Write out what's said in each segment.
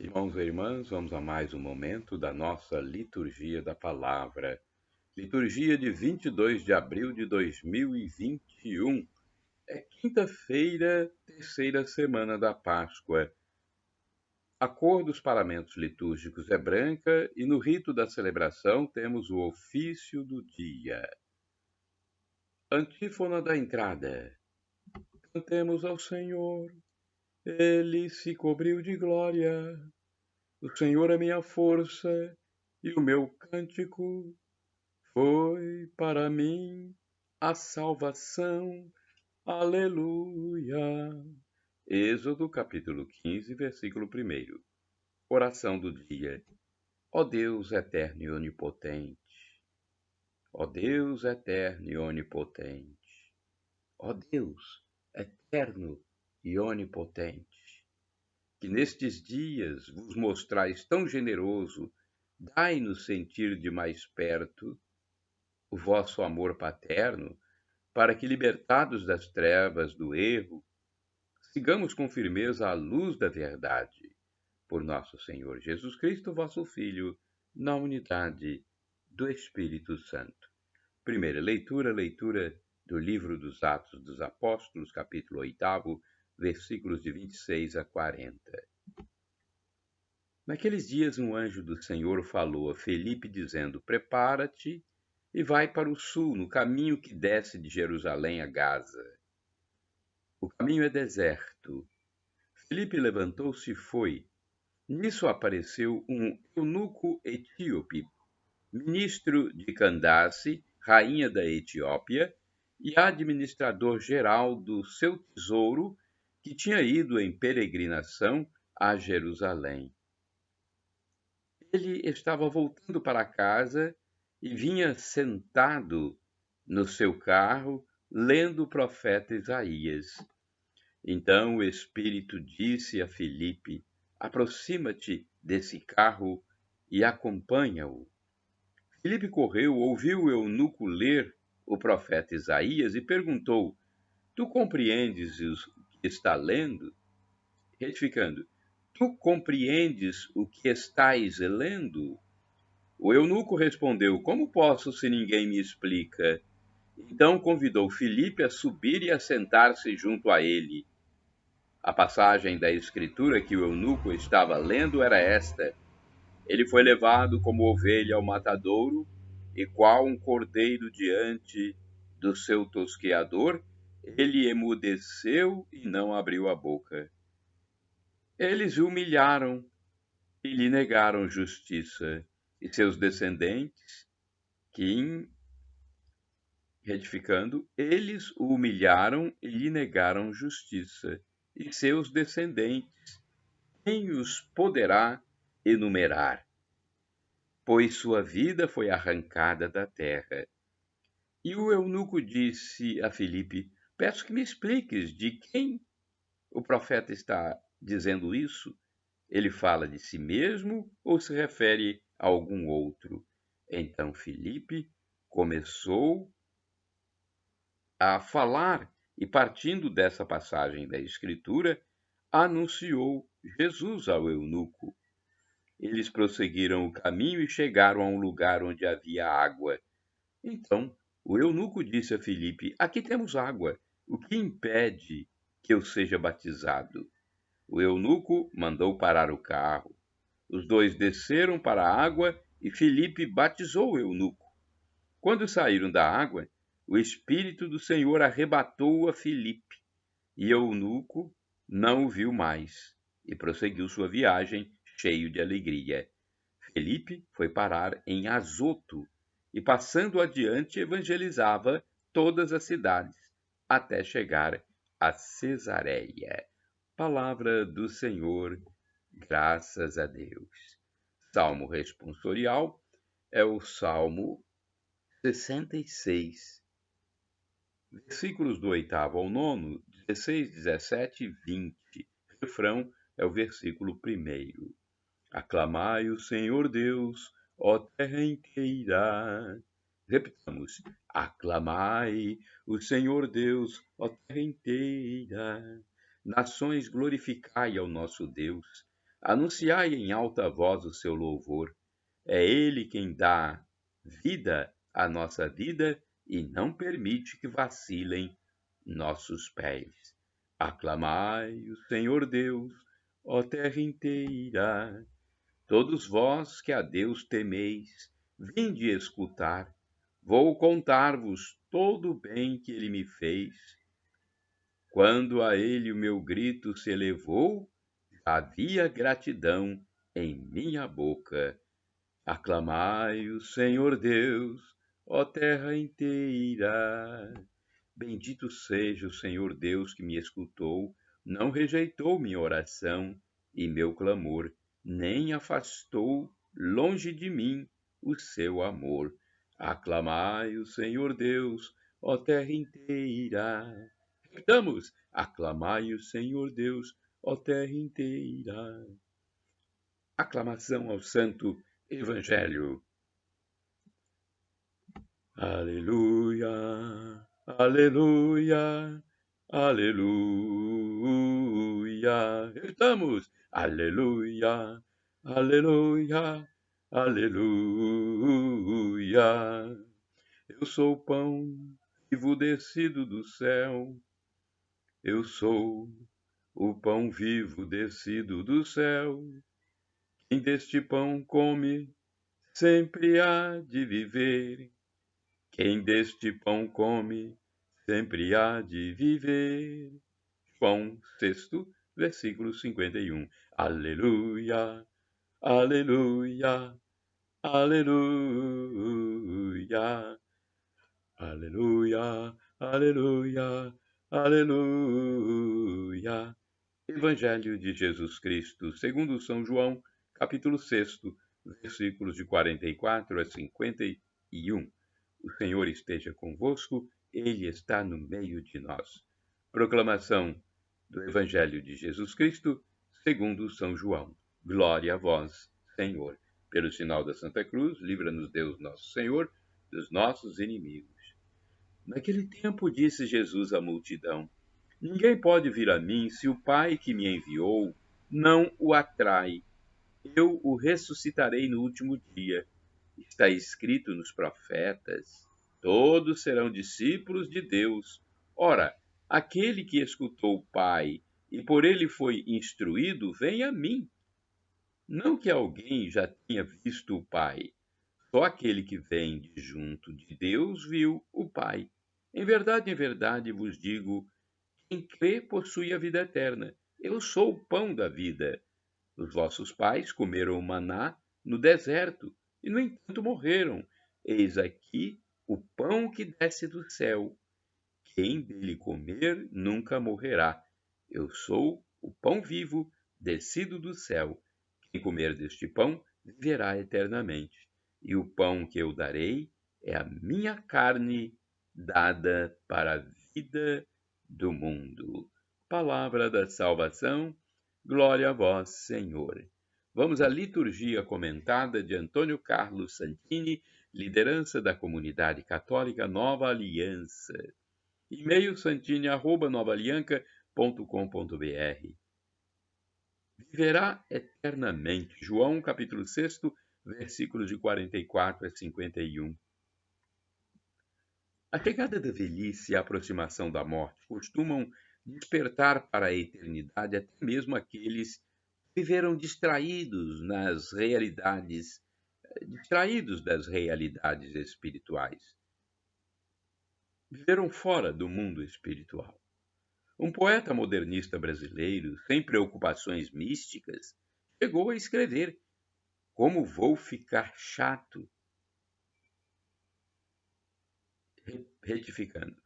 Irmãos e irmãs, vamos a mais um momento da nossa liturgia da palavra. Liturgia de 22 de abril de 2021. É quinta-feira, terceira semana da Páscoa. A cor dos paramentos litúrgicos é branca e no rito da celebração temos o ofício do dia. Antífona da entrada. Cantemos ao Senhor, ele se cobriu de glória. O Senhor é minha força e o meu cântico foi para mim a salvação. Aleluia. Êxodo capítulo 15, versículo 1. Oração do dia. Ó Deus eterno e onipotente. Ó Deus eterno e onipotente. Ó Deus eterno e onipotente. Que nestes dias vos mostrais tão generoso, dai-nos sentir de mais perto o vosso amor paterno, para que, libertados das trevas do erro, sigamos com firmeza a luz da verdade. Por nosso Senhor Jesus Cristo, vosso Filho, na unidade do Espírito Santo. Primeira leitura do livro dos Atos dos Apóstolos, capítulo 8, versículos de 26 a 40. Naqueles dias um anjo do Senhor falou a Felipe, dizendo: Prepara-te e vai para o sul, no caminho que desce de Jerusalém a Gaza. O caminho é deserto. Felipe levantou-se e foi. Nisso apareceu um eunuco etíope, ministro de Candace, rainha da Etiópia, e administrador geral do seu tesouro, que tinha ido em peregrinação a Jerusalém. Ele estava voltando para casa e vinha sentado no seu carro, lendo o profeta Isaías. Então o Espírito disse a Filipe: Aproxima-te desse carro e acompanha-o. Filipe correu, ouviu o eunuco ler o profeta Isaías e perguntou: Tu compreendes o que está lendo? Retificando: Tu compreendes o que estais lendo? O eunuco respondeu: Como posso se ninguém me explica? Então convidou Filipe a subir e a sentar-se junto a ele. A passagem da escritura que o eunuco estava lendo era esta: Ele foi levado como ovelha ao matadouro, e qual um cordeiro diante do seu tosqueador, ele emudeceu e não abriu a boca. Eles o humilharam e lhe negaram justiça, e seus descendentes, retificando, eles o humilharam e lhe negaram justiça, e seus descendentes, quem os poderá enumerar? Pois sua vida foi arrancada da terra. E o eunuco disse a Filipe: Peço que me expliques de quem o profeta está dizendo isso. Ele fala de si mesmo ou se refere a algum outro? Então Filipe começou a falar e, partindo dessa passagem da Escritura, anunciou Jesus ao eunuco. Eles prosseguiram o caminho e chegaram a um lugar onde havia água. Então o eunuco disse a Filipe: Aqui temos água. O que impede que eu seja batizado? O eunuco mandou parar o carro. Os dois desceram para a água e Filipe batizou o eunuco. Quando saíram da água, o Espírito do Senhor arrebatou a Filipe, e o eunuco não o viu mais, e prosseguiu sua viagem cheio de alegria. Filipe foi parar em Azoto, e passando adiante evangelizava todas as cidades, até chegar a Cesareia. Palavra do Senhor, graças a Deus. Salmo responsorial é o Salmo 66, versículos do 8º ao 9º, 16, 17 e 20. Refrão é o versículo 1º. Aclamai o Senhor Deus, ó terra inteira. Repitamos: aclamai o Senhor Deus, ó terra inteira. Nações, glorificai ao nosso Deus. anunciai em alta voz o seu louvor. É ele quem dá vida à nossa vida e não permite que vacilem nossos pés. Aclamai o Senhor Deus, ó terra inteira. Todos vós que a Deus temeis, vinde escutar. Vou contar-vos todo o bem que ele me fez. Quando a ele o meu grito se elevou, havia gratidão em minha boca. Aclamai o Senhor Deus, ó terra inteira. Bendito seja o Senhor Deus que me escutou, não rejeitou minha oração e meu clamor, nem afastou longe de mim o seu amor. Aclamai o Senhor Deus, ó terra inteira. Cantamos, aclamai o Senhor Deus, ó terra inteira. Aclamação ao Santo Evangelho. Aleluia, aleluia, aleluia. Estamos, aleluia, aleluia, aleluia. Eu sou o pão vivo descido do céu. Eu sou o pão vivo descido do céu. Quem deste pão come, sempre há de viver. Quem deste pão come, sempre há de viver. João 6, versículo 51. Aleluia, aleluia, aleluia, aleluia, aleluia, aleluia. Evangelho de Jesus Cristo, segundo São João, capítulo 6, versículos de 44 a 51. O Senhor esteja convosco, Ele está no meio de nós. Proclamação do Evangelho de Jesus Cristo, segundo São João. Glória a vós, Senhor. Pelo sinal da Santa Cruz, livra-nos Deus nosso Senhor dos nossos inimigos. Naquele tempo disse Jesus à multidão: Ninguém pode vir a mim se o Pai que me enviou não o atrai. Eu o ressuscitarei no último dia. Está escrito nos profetas: todos serão discípulos de Deus. Ora, aquele que escutou o Pai e por ele foi instruído, vem a mim. Não que alguém já tenha visto o Pai, só aquele que vem de junto de Deus viu o Pai. Em verdade vos digo, quem crê possui a vida eterna. Eu sou o pão da vida. Os vossos pais comeram o maná no deserto e, no entanto, morreram. Eis aqui o pão que desce do céu. Quem dele comer nunca morrerá. Eu sou o pão vivo descido do céu. Quem comer deste pão viverá eternamente. E o pão que eu darei é a minha carne dada para a vida do mundo. Palavra da salvação. Glória a vós, Senhor. Vamos à liturgia comentada de Antônio Carlos Santini, liderança da Comunidade Católica Nova Aliança. E-mail santini@novaalianca.com.br. Viverá eternamente. João, capítulo 6, versículos de 44 a 51. A chegada da velhice e a aproximação da morte costumam despertar para a eternidade até mesmo aqueles que viveram distraídos das realidades espirituais. Viveram fora do mundo espiritual. Um poeta modernista brasileiro, sem preocupações místicas, chegou a escrever: Como vou ficar chato? Retificando.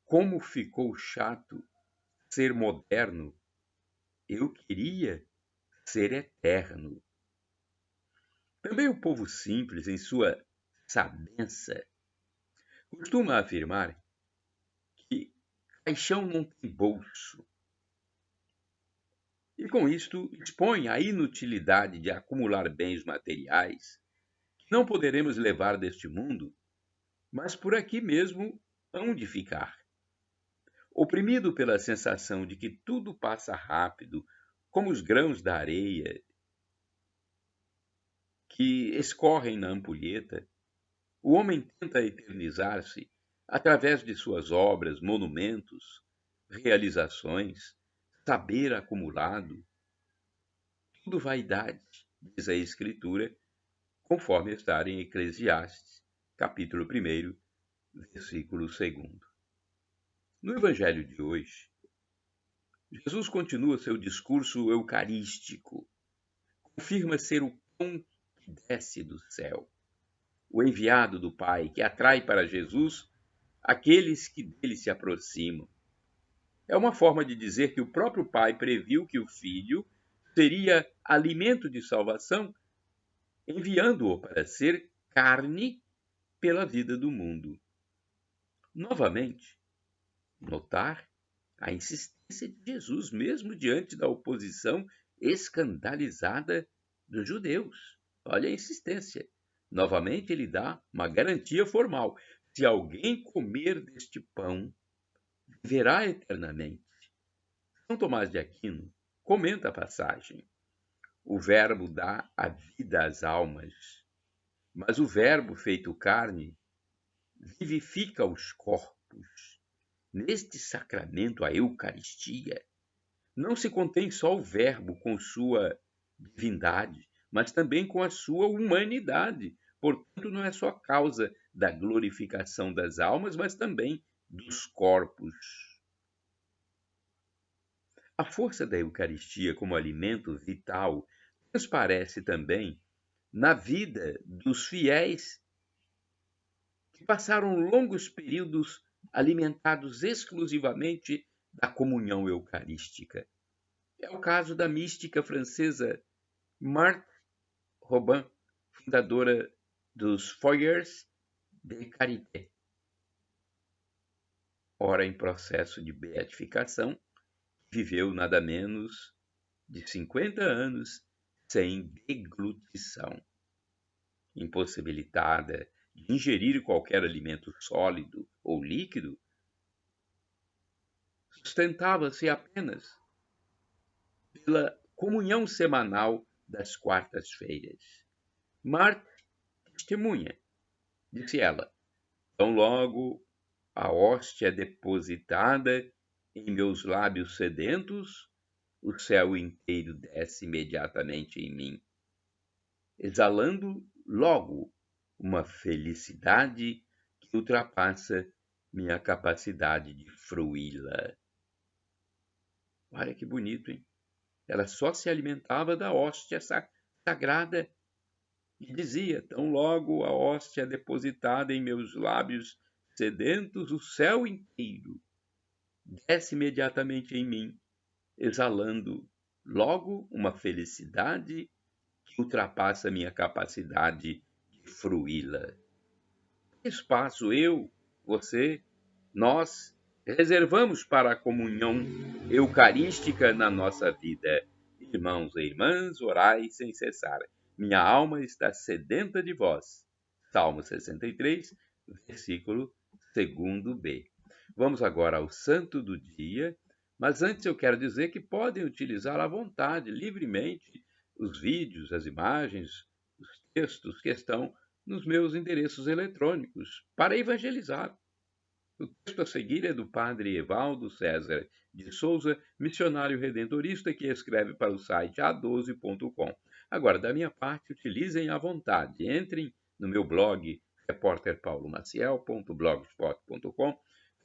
Como ficou chato ser moderno? Eu queria ser eterno. Também o povo simples, em sua sabença, costuma afirmar que caixão não tem bolso. E com isto expõe a inutilidade de acumular bens materiais que não poderemos levar deste mundo, mas por aqui mesmo hão de ficar. Oprimido pela sensação de que tudo passa rápido, como os grãos da areia que escorrem na ampulheta, o homem tenta eternizar-se através de suas obras, monumentos, realizações, saber acumulado, tudo vaidade, diz a Escritura, conforme está em Eclesiastes, capítulo 1, versículo 2. No Evangelho de hoje, Jesus continua seu discurso eucarístico, confirma ser o pão que desce do céu, o enviado do Pai, que atrai para Jesus aqueles que dele se aproximam. É uma forma de dizer que o próprio Pai previu que o Filho seria alimento de salvação, enviando-o para ser carne pela vida do mundo. Novamente, notar a insistência de Jesus, mesmo diante da oposição escandalizada dos judeus. Olha a insistência. Novamente, ele dá uma garantia formal. Se alguém comer deste pão, viverá eternamente. São Tomás de Aquino comenta a passagem. O Verbo dá a vida às almas, mas o Verbo feito carne vivifica os corpos. Neste sacramento, a Eucaristia, não se contém só o Verbo com sua divindade, mas também com a sua humanidade. Portanto, não é só causa da glorificação das almas, mas também dos corpos. A força da Eucaristia como alimento vital transparece também na vida dos fiéis que passaram longos períodos alimentados exclusivamente da comunhão eucarística. É o caso da mística francesa Marthe Robin, fundadora dos Foyers de Charité. Ora em processo de beatificação, viveu nada menos de 50 anos sem deglutição, impossibilitada de ingerir qualquer alimento sólido ou líquido, sustentava-se apenas pela comunhão semanal das quartas-feiras. Marthe testemunha, disse ela, tão logo a hóstia depositada em meus lábios sedentos, o céu inteiro desce imediatamente em mim, exalando logo uma felicidade que ultrapassa minha capacidade de fruí-la. Olha que bonito, hein? Ela só se alimentava da hóstia sagrada e dizia, tão logo a hóstia depositada em meus lábios sedentos, o céu inteiro desce imediatamente em mim, exalando logo uma felicidade que ultrapassa minha capacidade de fruí-la. Que espaço eu, você, nós reservamos para a comunhão eucarística na nossa vida? Irmãos e irmãs, orai sem cessar. Minha alma está sedenta de vós. Salmo 63, versículo 2b. Vamos agora ao santo do dia, mas antes eu quero dizer que podem utilizar à vontade, livremente, os vídeos, as imagens, os textos que estão nos meus endereços eletrônicos para evangelizar. O texto a seguir é do padre Evaldo César de Souza, missionário redentorista, que escreve para o site a12.com. Agora, da minha parte, utilizem à vontade. Entrem no meu blog repórterpaulomaciel.blogspot.com,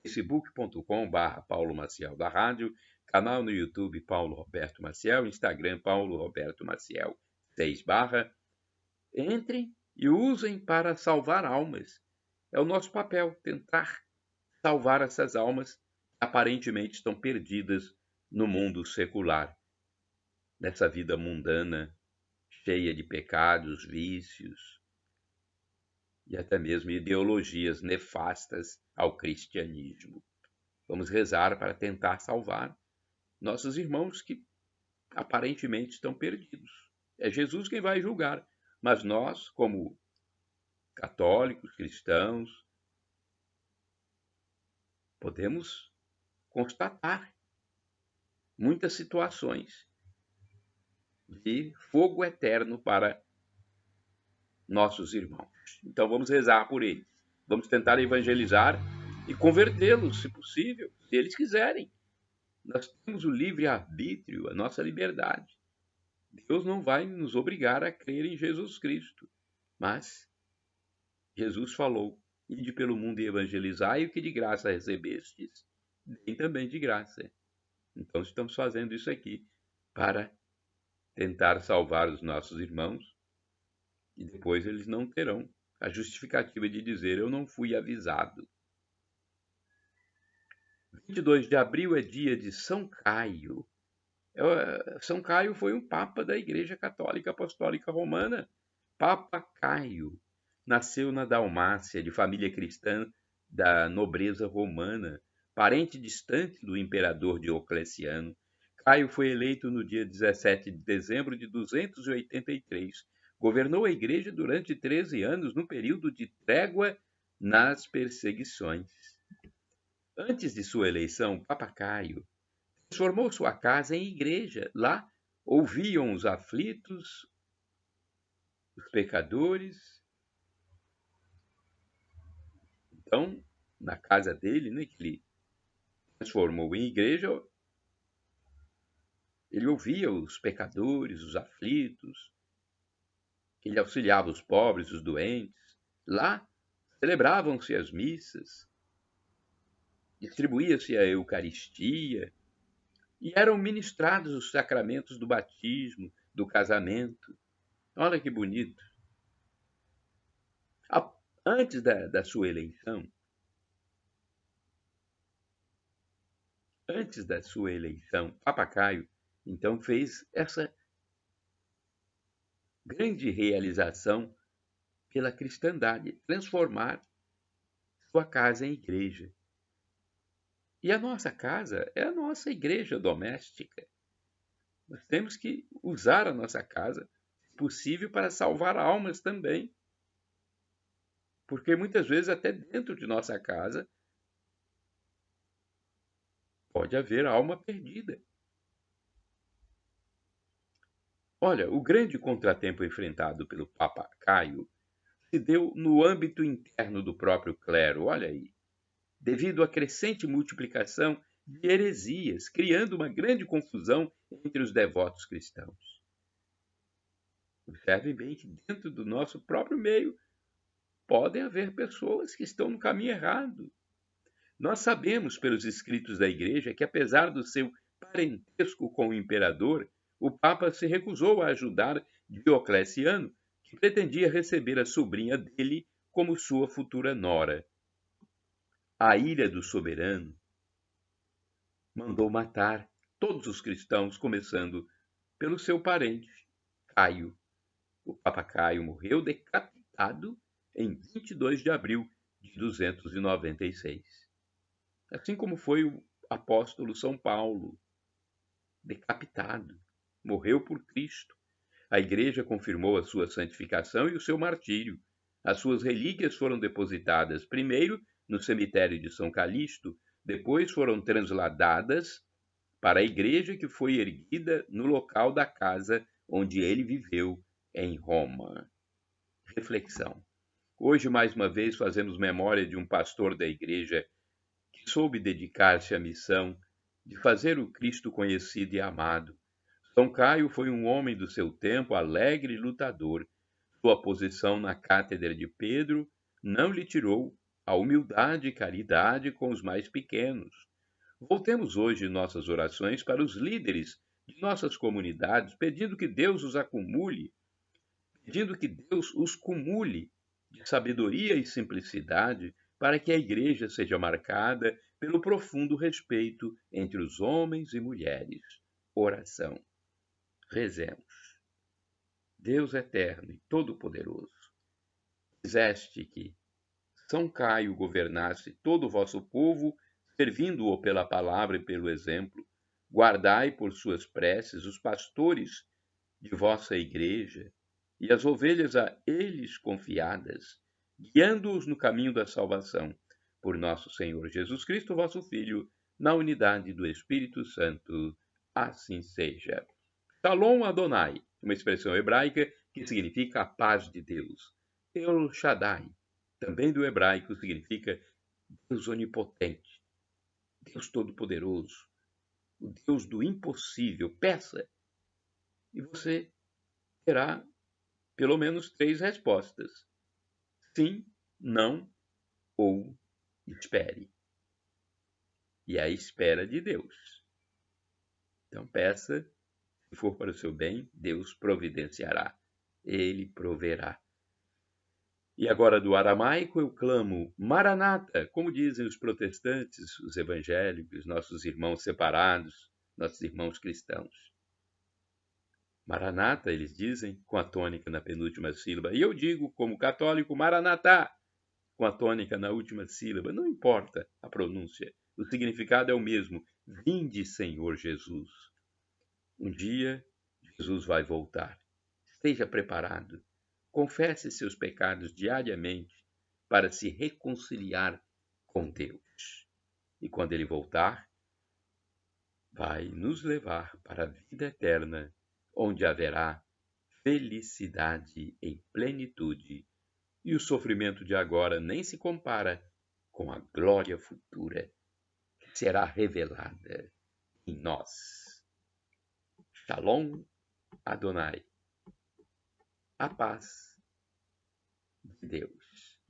facebook.com/Paulo Maciel da Rádio, canal no YouTube Paulo Roberto Maciel, Instagram Paulo Roberto Maciel 6 barra. Entrem e usem para salvar almas. É o nosso papel, tentar salvar essas almas que aparentemente estão perdidas no mundo secular, nessa vida mundana, cheia de pecados, vícios e até mesmo ideologias nefastas ao cristianismo. Vamos rezar para tentar salvar nossos irmãos que aparentemente estão perdidos. É Jesus quem vai julgar, mas nós, como católicos, cristãos, podemos constatar muitas situações de fogo eterno para nossos irmãos. Então vamos rezar por eles. Vamos tentar evangelizar e convertê-los, se possível, se eles quiserem. Nós temos o livre-arbítrio, a nossa liberdade. Deus não vai nos obrigar a crer em Jesus Cristo, mas Jesus falou: ide pelo mundo e evangelizai, o que de graça recebestes, deem também de graça. Então estamos fazendo isso aqui para tentar salvar os nossos irmãos, e depois eles não terão a justificativa de dizer: eu não fui avisado. 22 de abril é dia de São Caio. São Caio foi um papa da Igreja Católica Apostólica Romana. Papa Caio nasceu na Dalmácia, de família cristã da nobreza romana, parente distante do imperador Diocleciano. Caio foi eleito no dia 17 de dezembro de 283. Governou a Igreja durante 13 anos, no período de trégua nas perseguições. Antes de sua eleição, Papa Caio transformou sua casa em igreja. Lá ouviam os aflitos, os pecadores. Então, na casa dele, né, que ele transformou em igreja, ele ouvia os pecadores, os aflitos, ele auxiliava os pobres, os doentes. Lá celebravam-se as missas, distribuía-se a Eucaristia, e eram ministrados os sacramentos do batismo, do casamento. Olha que bonito. Antes da sua eleição, Papa Caio, então, fez essa grande realização pela cristandade, transformar sua casa em igreja. E a nossa casa é a nossa igreja doméstica. Nós temos que usar a nossa casa, se possível, para salvar almas também. Porque muitas vezes, até dentro de nossa casa, pode haver alma perdida. Olha, o grande contratempo enfrentado pelo Papa Caio se deu no âmbito interno do próprio clero, olha aí, devido à crescente multiplicação de heresias, criando uma grande confusão entre os devotos cristãos. Observem bem que dentro do nosso próprio meio podem haver pessoas que estão no caminho errado. Nós sabemos pelos escritos da Igreja que, apesar do seu parentesco com o imperador, o Papa se recusou a ajudar Diocleciano, que pretendia receber a sobrinha dele como sua futura nora. A ira do soberano mandou matar todos os cristãos, começando pelo seu parente, Caio. O Papa Caio morreu decapitado em 22 de abril de 296. Assim como foi o apóstolo São Paulo, decapitado, morreu por Cristo. A Igreja confirmou a sua santificação e o seu martírio. As suas relíquias foram depositadas primeiro no cemitério de São Calixto, depois foram transladadas para a igreja que foi erguida no local da casa onde ele viveu, em Roma. Reflexão. Hoje, mais uma vez, fazemos memória de um pastor da igreja que soube dedicar-se à missão de fazer o Cristo conhecido e amado. São Caio foi um homem do seu tempo, alegre e lutador. Sua posição na cátedra de Pedro não lhe tirou a humildade e caridade com os mais pequenos. Voltemos hoje nossas orações para os líderes de nossas comunidades, pedindo que Deus os acumule, de sabedoria e simplicidade, para que a Igreja seja marcada pelo profundo respeito entre os homens e mulheres. Oração. Rezemos. Deus eterno e todo-poderoso, quiseste que São Caio governasse todo o vosso povo, servindo-o pela palavra e pelo exemplo. Guardai por suas preces os pastores de vossa igreja e as ovelhas a eles confiadas, guiando-os no caminho da salvação. Por nosso Senhor Jesus Cristo, vosso Filho, na unidade do Espírito Santo. Assim seja. Shalom Adonai. uma expressão hebraica que significa a paz de Deus. El Shaddai, também do hebraico, significa Deus onipotente, Deus todo-poderoso, o Deus do impossível. Peça e você terá pelo menos 3 respostas: sim, não ou espere. E a espera de Deus. Então peça, se for para o seu bem, Deus providenciará, Ele proverá. E agora do aramaico eu clamo, Maranata, como dizem os protestantes, os evangélicos, nossos irmãos separados, nossos irmãos cristãos. Maranata, eles dizem, com a tônica na penúltima sílaba. E eu digo, como católico, Maranatá, com a tônica na última sílaba. Não importa a pronúncia, o significado é o mesmo. Vinde, Senhor Jesus. Um dia, Jesus vai voltar. Esteja preparado. Confesse seus pecados diariamente para se reconciliar com Deus. E quando ele voltar, vai nos levar para a vida eterna, onde haverá felicidade em plenitude, e o sofrimento de agora nem se compara com a glória futura que será revelada em nós. Shalom Adonai. A paz de Deus.